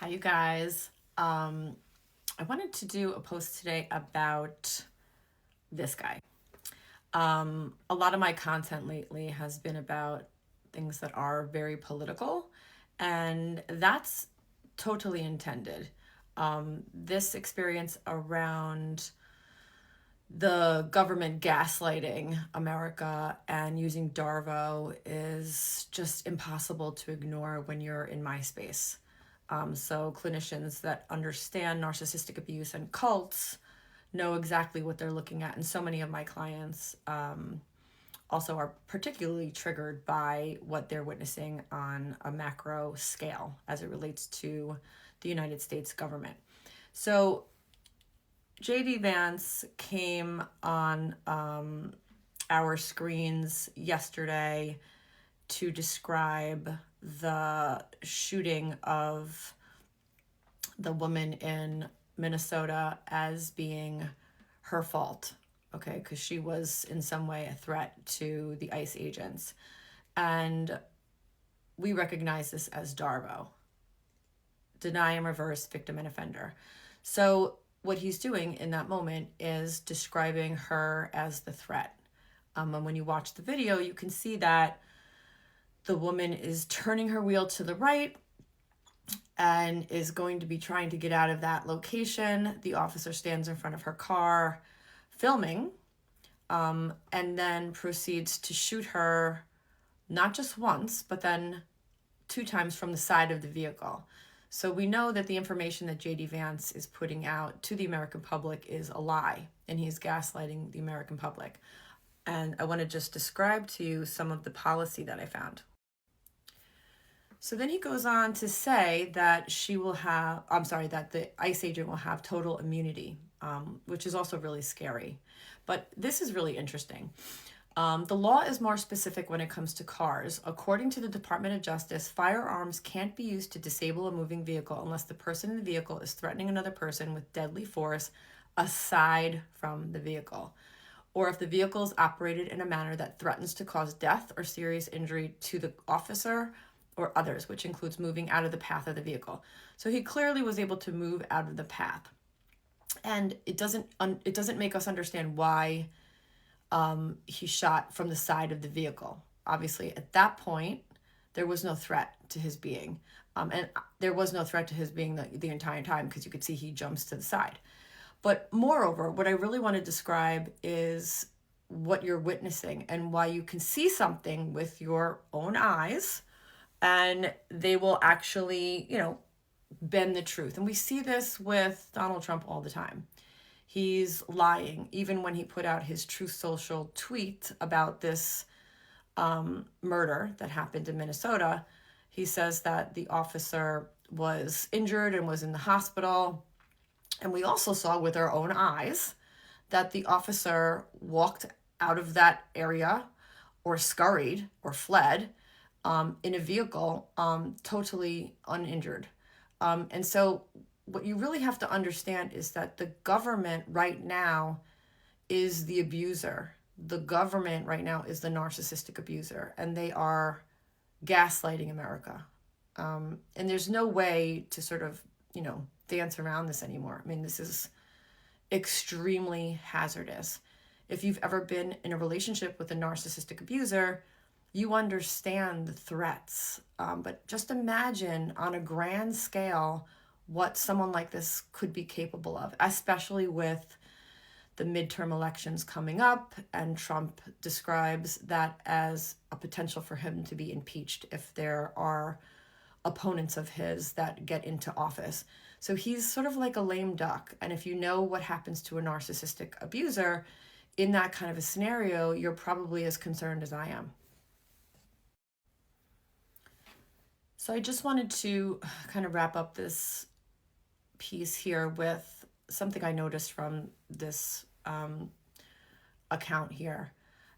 Hi, you guys. I wanted to do a post today about this guy. A lot of my content lately has been about things that are very political, and that's totally intended. This experience around the government gaslighting America and using Darvo is just impossible to ignore when you're in my space. So clinicians that understand narcissistic abuse and cults know exactly what they're looking at. And so many of my clients also are particularly triggered by what they're witnessing on a macro scale as it relates to the United States government. So JD Vance came on our screens yesterday to describe the shooting of the woman in Minnesota as being her fault, okay, because she was in some way a threat to the ICE agents. And we recognize this as DARVO, deny and reverse victim and offender. So what he's doing in that moment is describing her as the threat. And when you watch the video, you can see that the woman is turning her wheel to the right and is going to be trying to get out of that location. The officer stands in front of her car filming, and then proceeds to shoot her not just once, but then two times from the side of the vehicle. So we know that the information that JD Vance is putting out to the American public is a lie, and he's gaslighting the American public. And I want to just describe to you some of the policy that I found. So then he goes on to say that that the ICE agent will have total immunity, which is also really scary. But this is really interesting. The law is more specific when it comes to cars. According to the Department of Justice, firearms can't be used to disable a moving vehicle unless the person in the vehicle is threatening another person with deadly force aside from the vehicle, or if the vehicle is operated in a manner that threatens to cause death or serious injury to the officer or others, which includes moving out of the path of the vehicle. So he clearly was able to move out of the path. And it doesn't make us understand why he shot from the side of the vehicle. Obviously, at that point, there was no threat to his being. And there was no threat to his being the entire time because you could see he jumps to the side. But moreover, what I really want to describe is what you're witnessing and why you can see something with your own eyes and they will actually, bend the truth. And we see this with Donald Trump all the time. He's lying, even when he put out his Truth Social tweet about this murder that happened in Minnesota. He says that the officer was injured and was in the hospital. And we also saw with our own eyes that the officer walked out of that area or scurried or fled in a vehicle totally uninjured. And so what you really have to understand is that the government right now is the abuser. The government right now is the narcissistic abuser, and they are gaslighting America. And there's no way to sort of, dance around this anymore. I mean, this is extremely hazardous. If you've ever been in a relationship with a narcissistic abuser, you understand the threats. But just imagine on a grand scale what someone like this could be capable of, especially with the midterm elections coming up. And Trump describes that as a potential for him to be impeached if there are opponents of his that get into office. So he's sort of like a lame duck. And if you know what happens to a narcissistic abuser in that kind of a scenario, you're probably as concerned as I am. So I just wanted to kind of wrap up this piece here with something I noticed from this account here.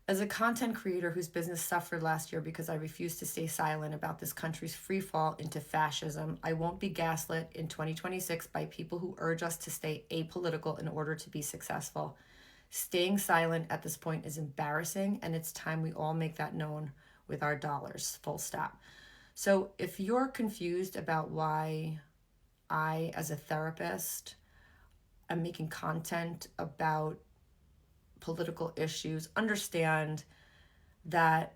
As a content creator whose business suffered last year because I refused to stay silent about this country's free fall into fascism, I won't be gaslit in 2026 by people who urge us to stay apolitical in order to be successful. Staying silent at this point is embarrassing, and it's time we all make that known with our dollars, full stop. So if you're confused about why I, as a therapist, am making content about political issues, understand that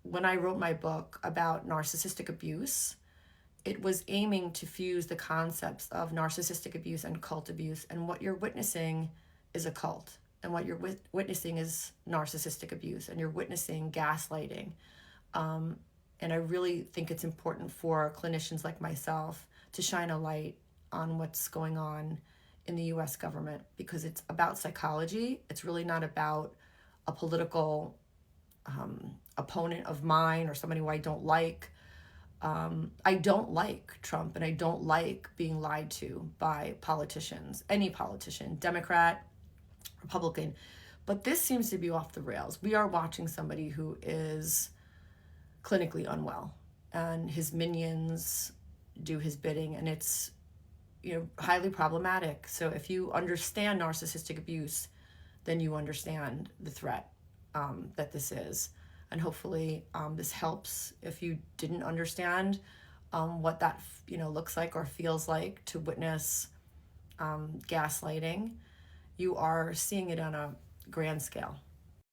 when I wrote my book about narcissistic abuse, it was aiming to fuse the concepts of narcissistic abuse and cult abuse. And what you're witnessing is a cult. And what you're witnessing is narcissistic abuse. And you're witnessing gaslighting. And I really think it's important for clinicians like myself to shine a light on what's going on in the US government, because it's about psychology. It's really not about a political opponent of mine or somebody who I don't like. I don't like Trump, and I don't like being lied to by politicians, any politician, Democrat, Republican. But this seems to be off the rails. We are watching somebody who is clinically unwell, and his minions do his bidding, and it's highly problematic. So if you understand narcissistic abuse, then you understand the threat that this is. And hopefully this helps if you didn't understand what that looks like or feels like to witness gaslighting. You are seeing it on a grand scale.